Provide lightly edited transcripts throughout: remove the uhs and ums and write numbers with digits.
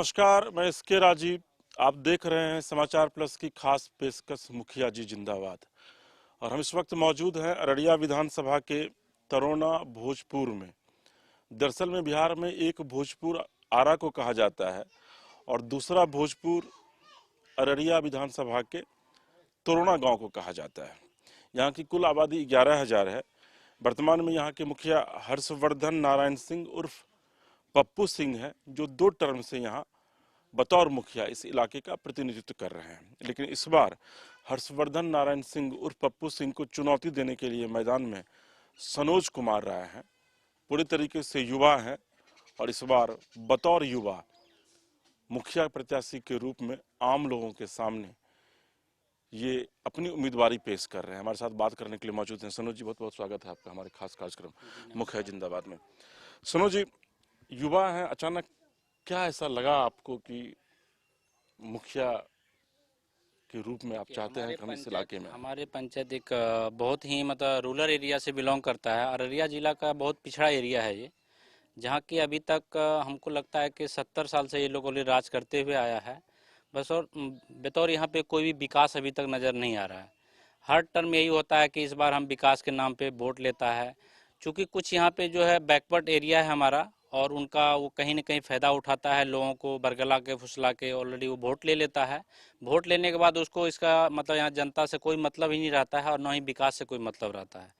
नमस्कार, मैं इसके राजीव। आप देख रहे हैं समाचार प्लस की खास पेशकश मुखिया जी जिंदाबाद। और हम इस वक्त मौजूद हैं अररिया विधानसभा के तरोना भोजपुर में। दरअसल में बिहार में एक भोजपुर आरा को कहा जाता है और दूसरा भोजपुर अररिया विधानसभा के तरोना गांव को कहा जाता है। यहाँ की कुल आबादी 11,000 है। वर्तमान में यहाँ के मुखिया हर्षवर्धन नारायण सिंह उर्फ पप्पू सिंह है, जो 2 टर्म से यहाँ बतौर मुखिया इस इलाके का प्रतिनिधित्व कर रहे हैं। लेकिन इस बार हर्षवर्धन नारायण सिंह उर्फ पप्पू सिंह को चुनौती देने के लिए मैदान में सनोज कुमार राय हैं। पूरी तरीके से युवा हैं और इस बार बतौर युवा मुखिया प्रत्याशी के रूप में आम लोगों के सामने ये अपनी उम्मीदवारी पेश कर रहे हैं। हमारे साथ बात करने के लिए मौजूद हैं। सनोज जी, बहुत बहुत स्वागत है आपका हमारे खास कार्यक्रम मुखिया जिंदाबाद में। सनोज जी, युवा हैं, अचानक क्या ऐसा लगा आपको कि मुखिया के रूप में आप चाहते हैं कि हम इस इलाके में? हमारे पंचायत एक बहुत ही मतलब रूरल एरिया से बिलोंग करता है। अररिया जिला का बहुत पिछड़ा एरिया है ये, जहाँ की अभी तक हमको लगता है कि 70 साल से ये लोगों ने राज करते हुए आया है बस। और बतौर यहाँ पे कोई भी विकास अभी तक नज़र नहीं आ रहा है। हर टर्म यही होता है कि इस बार हम विकास के नाम पे वोट लेता है। चूँकि कुछ यहाँ पे जो है बैकवर्ड एरिया है हमारा, और उनका वो कहीं ना कहीं फ़ायदा उठाता है, लोगों को बरगला के फुसला के ऑलरेडी वो वोट ले लेता है। वोट लेने के बाद उसको इसका मतलब यहाँ जनता से कोई मतलब ही नहीं रहता है और न ही विकास से कोई मतलब रहता है।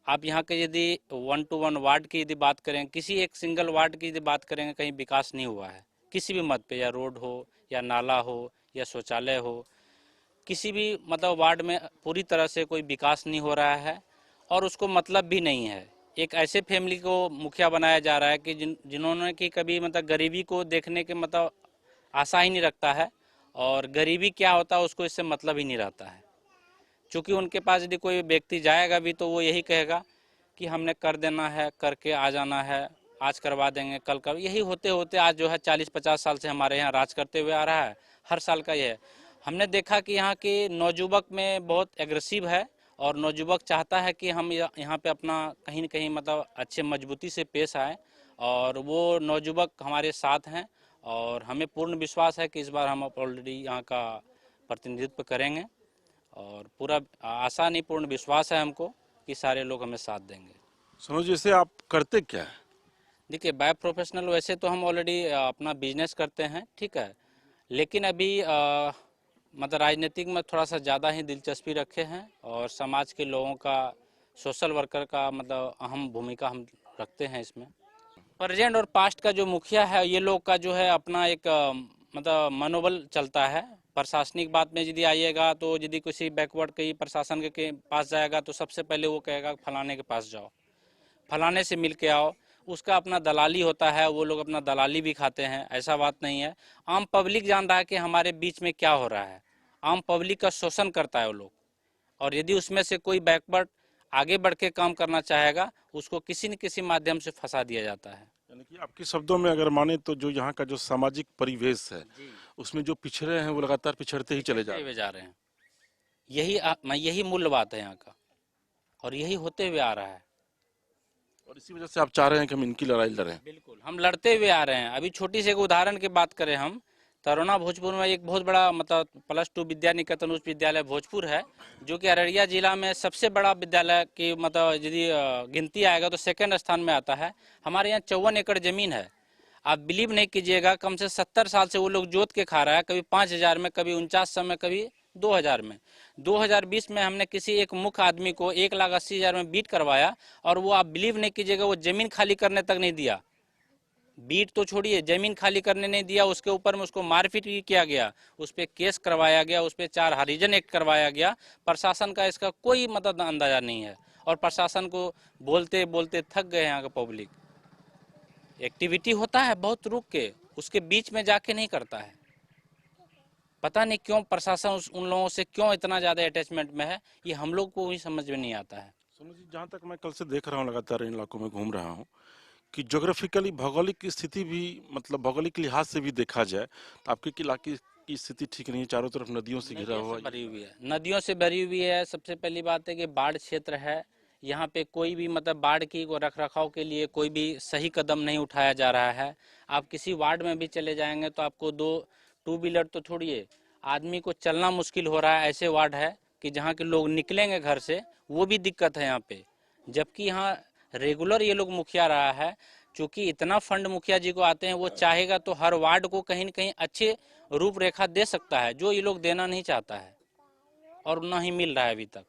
आप यहाँ के यदि 1 to 1 वार्ड की यदि बात करें, किसी एक सिंगल वार्ड की यदि बात करेंगे, कहीं विकास नहीं हुआ है किसी भी मत पे, या रोड हो या नाला हो या शौचालय हो, किसी भी मतलब वार्ड में पूरी तरह से कोई विकास नहीं हो रहा है और उसको मतलब भी नहीं है। एक ऐसे फैमिली को मुखिया बनाया जा रहा है कि जिन्होंने कि कभी मतलब गरीबी को देखने के मतलब आशा ही नहीं रखता है, और गरीबी क्या होता है उसको इससे मतलब ही नहीं रहता है। चूँकि उनके पास यदि कोई व्यक्ति जाएगा भी तो वो यही कहेगा कि हमने कर देना है, करके आ जाना है, आज करवा देंगे, कल कर। यही होते होते आज जो है 40-50 साल से हमारे यहाँ राज करते हुए आ रहा है। हर साल का ये है। हमने देखा कि यहाँ के नौजुवक में बहुत एग्रेसिव है, और नौजुवक चाहता है कि हम यहाँ पे अपना कहीं न कहीं मतलब अच्छे मजबूती से पेश आए, और वो नौजुवक हमारे साथ हैं। और हमें पूर्ण विश्वास है कि इस बार हम ऑलरेडी यहाँ का प्रतिनिधित्व करेंगे, और पूरा आशा नहीं पूर्ण विश्वास है हमको कि सारे लोग हमें साथ देंगे। सनोज जी, जैसे आप करते क्या है? देखिए, बाय प्रोफेशनल वैसे तो हम ऑलरेडी अपना बिजनेस करते हैं, ठीक है। लेकिन अभी मतलब राजनीतिक में थोड़ा सा ज़्यादा ही दिलचस्पी रखे हैं, और समाज के लोगों का सोशल वर्कर का मतलब अहम भूमिका हम रखते हैं इसमें। प्रेजेंट और पास्ट का जो मुखिया है, ये लोग का जो है अपना एक मतलब मनोबल चलता है। प्रशासनिक बात में यदि आइएगा तो यदि किसी बैकवर्ड के प्रशासन के पास जाएगा तो सबसे पहले वो कहेगा फलाने के पास जाओ, फलाने से मिल के आओ। उसका अपना दलाली होता है, वो लोग अपना दलाली भी खाते हैं, ऐसा बात नहीं है। आम पब्लिक जान रहा है कि हमारे बीच में क्या हो रहा है। आम पब्लिक का शोषण करता है वो लोग, और यदि उसमें से कोई बैकवर्ड आगे बढ़ के काम करना चाहेगा उसको किसी न किसी माध्यम से फंसा दिया जाता है। यानी कि आपके शब्दों में अगर माने तो जो यहाँ का जो सामाजिक परिवेश है उसमें जो पिछड़े हैं वो लगातार पिछड़ते ही चले जा रहे हैं। यही मूल्य बात है यहाँ का, और यही होते हुए आ रहा है। और इसी वजह से आप चाह रहे हैं कि हम इनकी लड़ाई लड़ें? बिल्कुल, हम लड़ते हुए आ रहे हैं। अभी छोटी सी एक उदाहरण की बात करें, हम तरोना भोजपुर में एक बहुत बड़ा मतलब +2 विद्या निकेतन उच्च विद्यालय भोजपुर है, जो कि अररिया जिला में सबसे बड़ा विद्यालय की मतलब यदि गिनती आएगा तो सेकंड स्थान में आता है। हमारे यहाँ 54 एकड़ जमीन है। आप बिलीव नहीं कीजिएगा, कम से 70 साल से वो लोग जोत के खा रहा है, कभी 5,000 में, कभी 49 में, कभी 2,000 में। 2020 में हमने किसी एक मुख्य आदमी को 1,80,000 में बीट करवाया, और वो आप बिलीव नहीं कीजिएगा, वो जमीन खाली करने तक नहीं दिया। बीट तो छोड़िए, जमीन खाली करने नहीं दिया, उसके ऊपर में उसको मारपीट भी किया गया, उस पर केस करवाया गया, उस पर 4 हरिजन एक्ट करवाया गया। प्रशासन का इसका कोई मतलब अंदाजा नहीं है, और प्रशासन को बोलते बोलते थक गए यहाँ का पब्लिक। एक्टिविटी होता है बहुत रुक के, उसके बीच में जाके नहीं करता है। पता नहीं क्यों प्रशासन उन लोगों से क्यों इतना ज़्यादा अटैचमेंट में है, ये हम लोग को भी समझ में नहीं आता है। सनोज जी, जहाँ तक मैं कल से देख रहा हूँ, लगातार इन इलाकों में घूम रहा हूँ, कि ज्योग्राफिकली भौगोलिक की स्थिति भी मतलब भौगोलिक लिहाज से भी देखा जाए तो आपके इलाके की स्थिति ठीक नहीं है। चारों तरफ नदियों से घिरा हुआ भरी हुई है, नदियों से भरी हुई है। सबसे पहली बात है कि बाढ़ क्षेत्र है, यहाँ पे कोई भी मतलब बाढ़ की रख रखाव के लिए कोई भी सही कदम नहीं उठाया जा रहा है। आप किसी वार्ड में भी चले जाएंगे तो आपको दो टू व्हीलर तो छोड़िए, आदमी को चलना मुश्किल हो रहा है। ऐसे वार्ड है कि जहाँ के लोग निकलेंगे घर से वो भी दिक्कत है यहाँ पे। जबकि यहाँ रेगुलर ये लोग मुखिया रहा है, चूंकि इतना फंड मुखिया जी को आते हैं, वो चाहेगा तो हर वार्ड को कहीं न कहीं अच्छे रूपरेखा दे सकता है, जो ये लोग देना नहीं चाहता है और ना ही मिल रहा है अभी तक।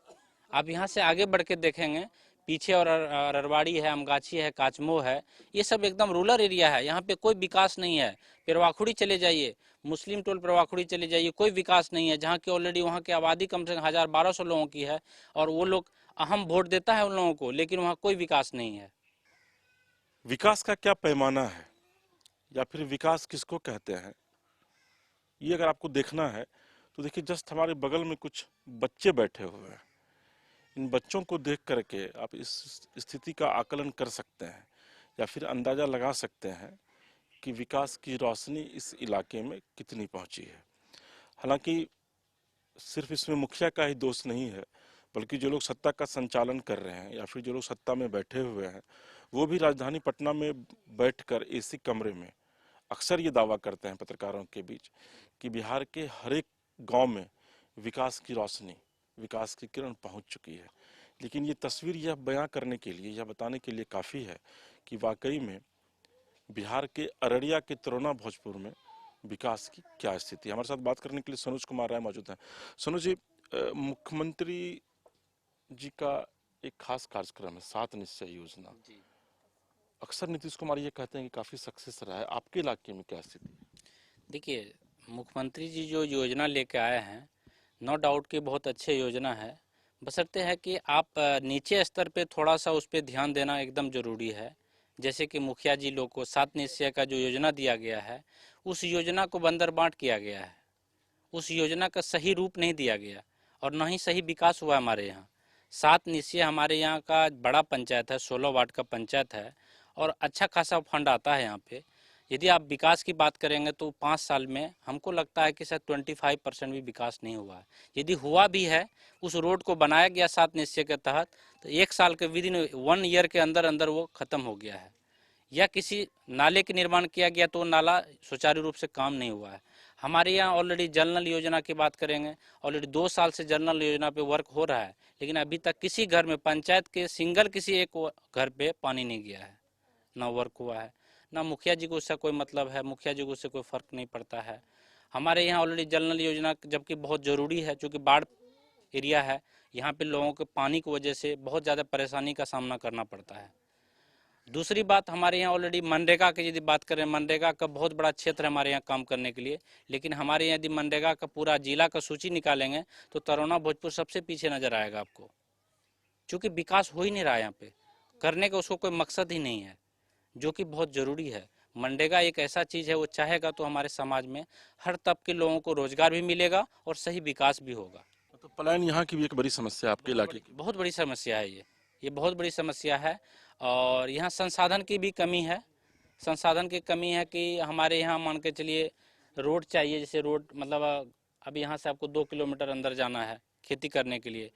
आप यहाँ से आगे बढ़ के देखेंगे, पीछे और अररवाड़ी है, अमगाछी है, काचमो है, ये सब एकदम रूरल एरिया है। यहाँ पे कोई विकास नहीं है। पेरवाखुड़ी चले जाइए, मुस्लिम टोल पेरवाखुड़ी चले जाइए, कोई विकास नहीं है। जहाँ की ऑलरेडी वहाँ की आबादी कम से कम 1000-1200 लोगों की है और वो लोग अहम वोट देता है उन लोगों को, लेकिन वहाँ कोई विकास नहीं है। विकास का क्या पैमाना है या फिर विकास किसको कहते हैं, ये अगर आपको देखना है तो देखिए, जस्ट हमारे बगल में कुछ बच्चे बैठे हुए हैं। इन बच्चों को देख करके आप इस स्थिति का आकलन कर सकते हैं या फिर अंदाजा लगा सकते हैं कि विकास की रोशनी इस इलाके में कितनी पहुंची है। हालांकि सिर्फ इसमें मुखिया का ही दोष नहीं है, बल्कि जो लोग सत्ता का संचालन कर रहे हैं या फिर जो लोग सत्ता में बैठे हुए हैं, वो भी राजधानी पटना में बैठकर एसी कमरे में अक्सर ये दावा करते हैं पत्रकारों के बीच कि बिहार के हर एक गांव में विकास की रोशनी, विकास की किरण पहुंच चुकी है। लेकिन ये तस्वीर यह बयां करने के लिए, यह बताने के लिए काफ़ी है कि वाकई में बिहार के अररिया के तरोना भोजपुर में विकास की क्या स्थिति है। हमारे साथ बात करने के लिए सनोज कुमार राय मौजूद हैं। सनोज जी, मुख्यमंत्री जी का एक खास कार्यक्रम है 7 निश्चय योजना। अक्सर नीतीश कुमार ये कहते हैं कि काफ़ी सक्सेस रहा है, आपके इलाके में क्या स्थिति है? देखिए, मुख्यमंत्री जी जो योजना लेके आए हैं, नो डाउट कि बहुत अच्छे योजना है। बशर्ते है कि आप नीचे स्तर पे थोड़ा सा उस पर ध्यान देना एकदम ज़रूरी है। जैसे कि मुखिया जी लोग को 7 निश्चय का जो योजना दिया गया है, उस योजना को बंदर बांट किया गया है। उस योजना का सही रूप नहीं दिया गया और न ही सही विकास हुआ हमारे यहाँ। 7 निश्चय हमारे यहाँ का बड़ा पंचायत है, 16 वार्ड का पंचायत है और अच्छा खासा फंड आता है यहाँ पे। यदि आप विकास की बात करेंगे तो 5 साल में हमको लगता है कि शायद 25% भी विकास नहीं हुआ है। यदि हुआ भी है, उस रोड को बनाया गया 7 निश्चय के तहत, तो 1 साल के विदिन 1 ईयर के अंदर अंदर वो खत्म हो गया है। या किसी नाले के निर्माण किया गया तो नाला सुचारू रूप से काम नहीं हुआ है। हमारे यहाँ ऑलरेडी जल नल योजना की बात करेंगे, ऑलरेडी 2 साल से जल नल योजना पे वर्क हो रहा है, लेकिन अभी तक किसी घर में, पंचायत के सिंगल किसी एक घर पे पानी नहीं गया है, ना वर्क हुआ है, ना मुखिया जी को उससे कोई मतलब है, मुखिया जी को उससे कोई फर्क नहीं पड़ता है। हमारे यहाँ ऑलरेडी जल नल योजना जबकि बहुत ज़रूरी है, चूँकि बाढ़ एरिया है, यहाँ पे लोगों को पानी की वजह से बहुत ज़्यादा परेशानी का सामना करना पड़ता है। दूसरी बात, हमारे यहाँ ऑलरेडी मनरेगा की यदि बात करें, मनरेगा का बहुत बड़ा क्षेत्र है हमारे यहाँ काम करने के लिए, लेकिन हमारे यहाँ यदि मनरेगा का पूरा जिला का सूची निकालेंगे तो तरोना भोजपुर सबसे पीछे नजर आएगा आपको, क्योंकि विकास हो ही नहीं रहा है यहाँ पे, करने का उसको कोई मकसद ही नहीं है, जो कि बहुत ज़रूरी है। मनरेगा एक ऐसा चीज़ है, वो चाहेगा तो हमारे समाज में हर तबके के लोगों को रोजगार भी मिलेगा और सही विकास भी होगा। तो पलायन यहाँ की भी एक बड़ी समस्या है आपके इलाके की? बहुत बड़ी समस्या है ये बहुत बड़ी समस्या है। और यहाँ संसाधन की भी कमी है। संसाधन की कमी है कि हमारे यहाँ मान के चलिए रोड चाहिए, जैसे रोड मतलब अब यहाँ से आपको 2 किलोमीटर अंदर जाना है खेती करने के लिए।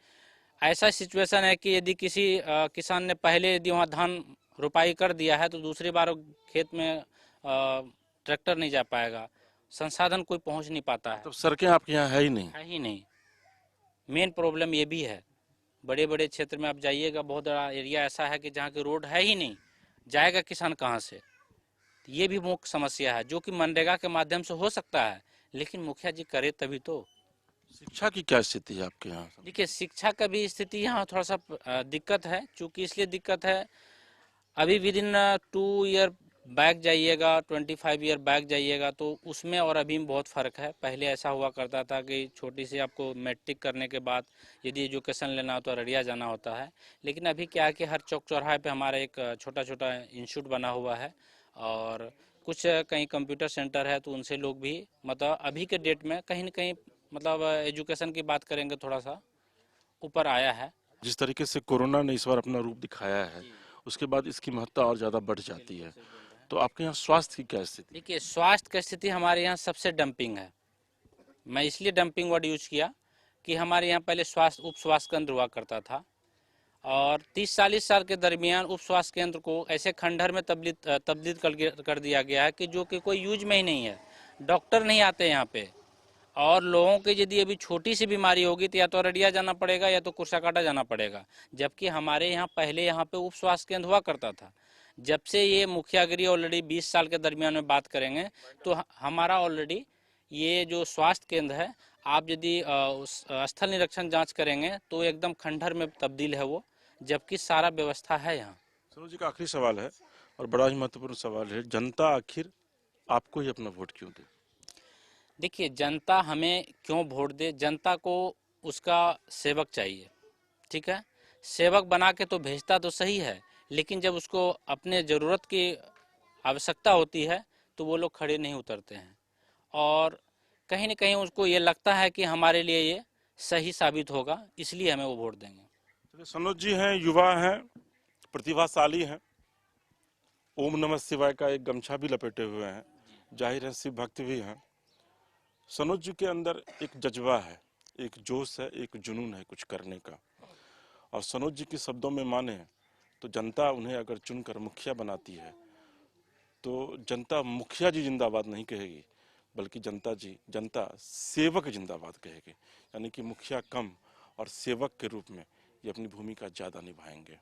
ऐसा सिचुएशन है कि यदि किसी किसान ने पहले यदि वहाँ धान रोपाई कर दिया है तो दूसरी बार खेत में ट्रैक्टर नहीं जा पाएगा, संसाधन कोई पहुँच नहीं पाता है। तो सड़कें आपके यहाँ है ही नहीं? है ही नहीं। मेन प्रॉब्लम ये भी है। बड़े बड़े क्षेत्र में आप जाइएगा, बहुत बड़ा एरिया ऐसा है कि जहाँ की रोड है ही नहीं, जाएगा किसान कहाँ से? ये भी मुख्य समस्या है, जो कि मनरेगा के माध्यम से हो सकता है, लेकिन मुखिया जी करे तभी तो। शिक्षा की क्या स्थिति है आपके यहाँ? देखिए, शिक्षा का भी स्थिति यहाँ थोड़ा सा दिक्कत है। चूँकि इसलिए दिक्कत है, अभी विद इन 2 ईयर बैक जाइएगा, 25 ईयर बैक जाइएगा तो उसमें और अभी में बहुत फ़र्क है। पहले ऐसा हुआ करता था कि छोटी सी आपको मैट्रिक करने के बाद यदि एजुकेशन लेना हो तो अररिया जाना होता है, लेकिन अभी क्या है कि हर चौक चौराहे पे हमारा एक छोटा छोटा इंस्टीट्यूट बना हुआ है और कुछ कहीं कंप्यूटर सेंटर है, तो उनसे लोग भी मतलब अभी के डेट में कहीं न कहीं मतलब एजुकेशन की बात करेंगे थोड़ा सा ऊपर आया है। जिस तरीके से कोरोना ने इस बार अपना रूप दिखाया है, उसके बाद इसकी महत्ता और ज़्यादा बढ़ जाती है। तो आपके यहाँ स्वास्थ्य की क्या स्थिति? देखिए, स्वास्थ्य की स्थिति हमारे यहाँ सबसे डंपिंग है। मैं इसलिए डंपिंग वर्ड यूज किया कि हमारे यहाँ पहले स्वास्थ्य उप स्वास्थ्य केंद्र हुआ करता था और 30-40 साल के दरमियान उप स्वास्थ्य केंद्र को ऐसे खंडहर में तब्दील कर दिया गया है कि जो कि कोई यूज में ही नहीं है। डॉक्टर नहीं आते यहाँ पे, और लोगों की यदि अभी छोटी सी बीमारी होगी तो या तो अररिया जाना पड़ेगा या तो कुर्साकांटा जाना पड़ेगा। जबकि हमारे यहाँ पहले यहाँ पे उप स्वास्थ्य केंद्र हुआ करता था। जब से ये मुखियागिरी ऑलरेडी 20 साल के दरमियान में बात करेंगे तो हमारा ऑलरेडी ये जो स्वास्थ्य केंद्र है, आप यदि उस स्थल निरीक्षण जांच करेंगे तो एकदम खंडहर में तब्दील है वो, जबकि सारा व्यवस्था है यहाँ। सरोज जी का आखिरी सवाल है और बड़ा ही महत्वपूर्ण सवाल है, जनता आखिर आपको ही अपना वोट क्यों दे? देखिए, जनता हमें क्यों वोट दे, जनता को उसका सेवक चाहिए, ठीक है। सेवक बना के तो भेजता तो सही है, लेकिन जब उसको अपने ज़रूरत की आवश्यकता होती है तो वो लोग खड़े नहीं उतरते हैं, और कहीं ना कहीं उसको ये लगता है कि हमारे लिए ये सही साबित होगा, इसलिए हमें वो वोट देंगे। चलिए, सनोज जी हैं, युवा हैं, प्रतिभाशाली हैं, ओम नमः शिवाय का एक गमछा भी लपेटे हुए हैं, जाहिर है शिव भक्त भी हैं। सनोज जी के अंदर एक जज्बा है, एक जोश है, एक जुनून है कुछ करने का। और सनोज जी के शब्दों में माने तो जनता उन्हें अगर चुनकर मुखिया बनाती है तो जनता मुखिया जी जिंदाबाद नहीं कहेगी, बल्कि जनता सेवक जिंदाबाद कहेगी। यानी कि मुखिया कम और सेवक के रूप में ये अपनी भूमिका ज़्यादा निभाएंगे।